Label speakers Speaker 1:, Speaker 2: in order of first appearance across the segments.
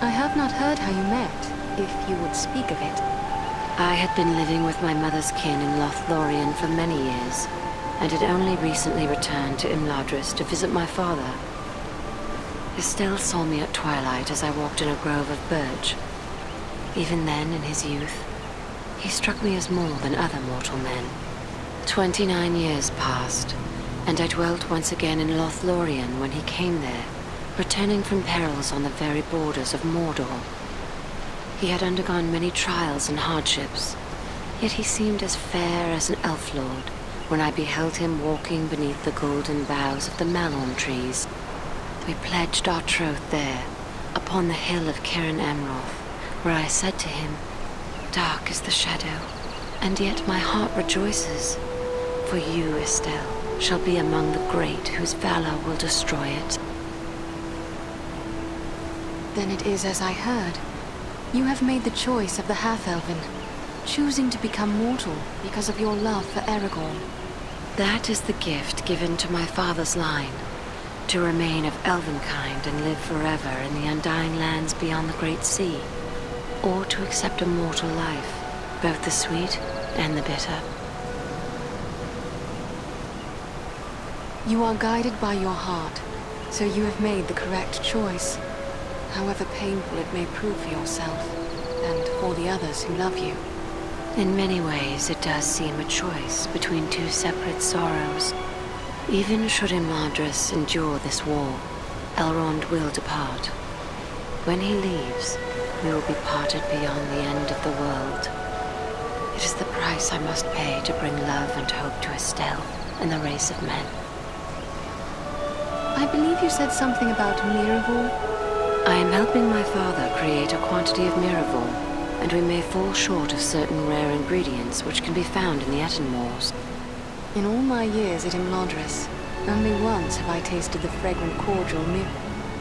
Speaker 1: I have not heard how you met, if you would speak of it.
Speaker 2: I had been living with my mother's kin in Lothlórien for many years, and had only recently returned to Imladris to visit my father. Estelle saw me at twilight as I walked in a grove of birch. Even then, in his youth, he struck me as more than other mortal men. 29 years passed, and I dwelt once again in Lothlórien when he came there, returning from perils on the very borders of Mordor. He had undergone many trials and hardships, yet he seemed as fair as an elf lord when I beheld him walking beneath the golden boughs of the malorn trees. We pledged our troth there, upon the hill of Cairn Amroth, where I said to him, "Dark is the shadow, and yet my heart rejoices, for you, Estelle, shall be among the great whose valor will destroy it."
Speaker 1: Then it is as I heard. You have made the choice of the half-elven, choosing to become mortal because of your love for Aragorn.
Speaker 2: That is the gift given to my father's line, to remain of elven kind and live forever in the undying lands beyond the great sea, or to accept a mortal life, both the sweet and the bitter.
Speaker 1: You are guided by your heart, so you have made the correct choice, however painful it may prove for yourself, and for the others who love you.
Speaker 2: In many ways, it does seem a choice between two separate sorrows. Even should Imladris endure this war, Elrond will depart. When he leaves, we will be parted beyond the end of the world. It is the price I must pay to bring love and hope to Estelle and the race of men.
Speaker 1: I believe you said something about Miraval.
Speaker 2: I am helping my father create a quantity of Miraval, and we may fall short of certain rare ingredients which can be found in the Etenmoors.
Speaker 1: In all my years at Imladris, only once have I tasted the fragrant cordial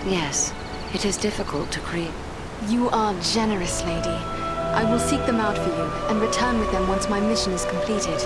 Speaker 2: Yes, it is difficult to create.
Speaker 1: You are generous, lady. I will seek them out for you, and return with them once my mission is completed.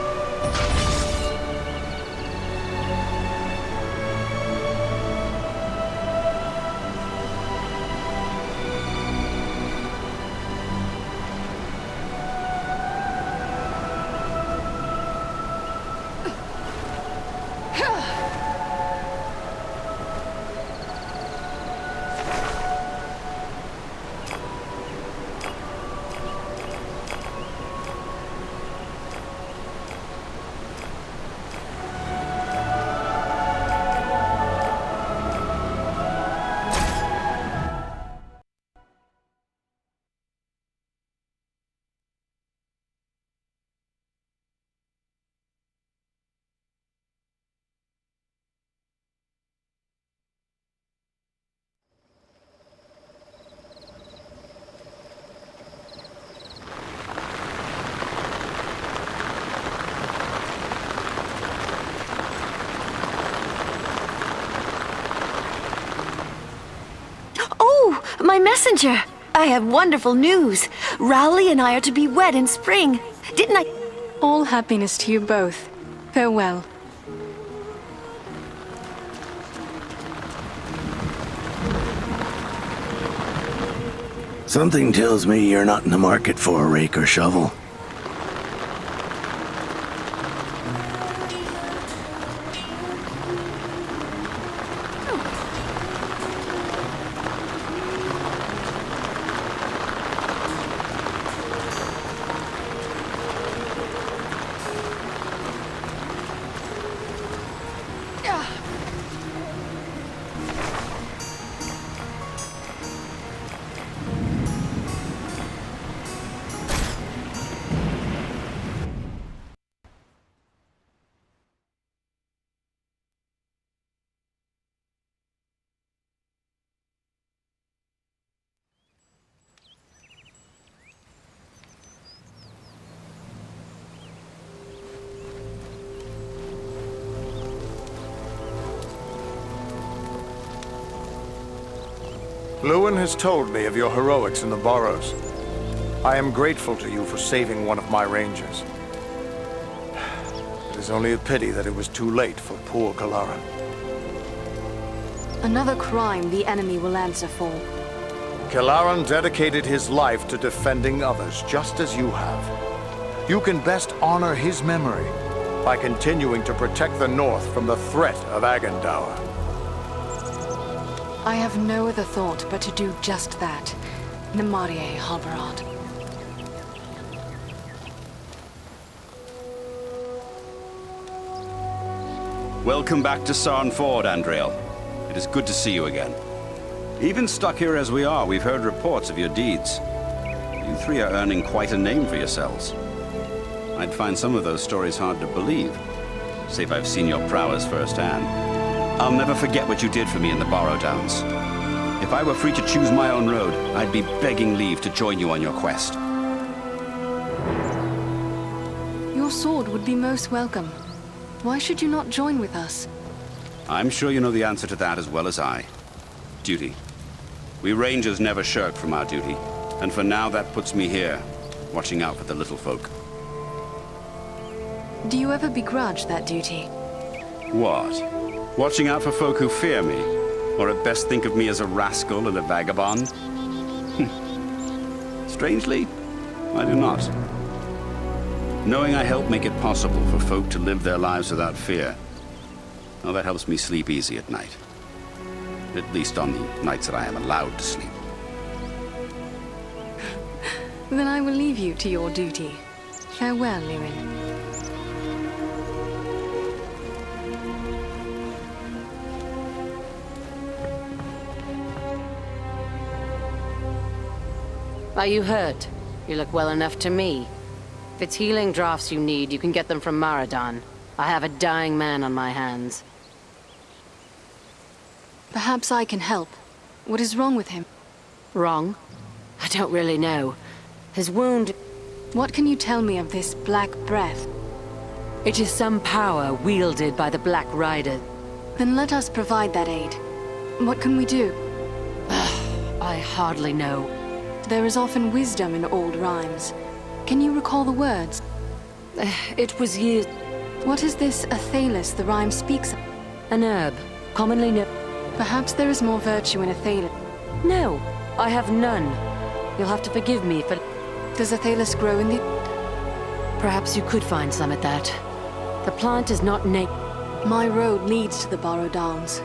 Speaker 3: My messenger! I have wonderful news. Rowley and I are to be wed in spring. Didn't I?
Speaker 1: All happiness to you both. Farewell.
Speaker 4: Something tells me you're not in the market for a rake or shovel.
Speaker 5: Lewin has told me of your heroics in the barrows. I am grateful to you for saving one of my rangers. It is only a pity that it was too late for poor Kalara.
Speaker 1: Another crime the enemy will answer for.
Speaker 5: Kilaran dedicated his life to defending others, just as you have. You can best honor his memory by continuing to protect the North from the threat of Agandaur.
Speaker 1: I have no other thought but to do just that. Namarie Halbarad.
Speaker 6: Welcome back to Sarn Ford, Andriel. It is good to see you again. Even stuck here as we are, we've heard reports of your deeds. You three are earning quite a name for yourselves. I'd find some of those stories hard to believe, save I've seen your prowess firsthand. I'll never forget what you did for me in the Barrow Downs. If I were free to choose my own road, I'd be begging leave to join you on your quest.
Speaker 1: Your sword would be most welcome. Why should you not join with us?
Speaker 6: I'm sure you know the answer to that as well as I. Duty. We Rangers never shirk from our duty, and for now that puts me here, watching out for the little folk.
Speaker 1: Do you ever begrudge that duty?
Speaker 6: What? Watching out for folk who fear me? Or at best think of me as a rascal and a vagabond? Strangely, I do not. Knowing I help make it possible for folk to live their lives without fear, well, that helps me sleep easy at night. At least on the nights that I am allowed to sleep.
Speaker 1: Then I will leave you to your duty. Farewell, Lewin.
Speaker 2: Are you hurt? You look well enough to me. If it's healing drafts you need, you can get them from Maradan. I have a dying man on my hands.
Speaker 1: Perhaps I can help. What is wrong with him?
Speaker 2: Wrong? I don't really know. His wound...
Speaker 1: What can you tell me of this Black Breath?
Speaker 2: It is some power wielded by the Black Rider.
Speaker 1: Then let us provide that aid. What can we do?
Speaker 2: I hardly know.
Speaker 1: There is often wisdom in old rhymes. Can you recall the words?
Speaker 2: It was years...
Speaker 1: What is this Athalis the rhyme speaks of?
Speaker 2: An herb, commonly known...
Speaker 1: Perhaps there is more virtue in Athalis.
Speaker 2: No, I have none. You'll have to forgive me for...
Speaker 1: Does Athalis grow in the...
Speaker 2: Perhaps you could find some at that. The plant is not native.
Speaker 1: My road leads to the Barrow Downs.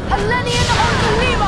Speaker 3: Hellenian on the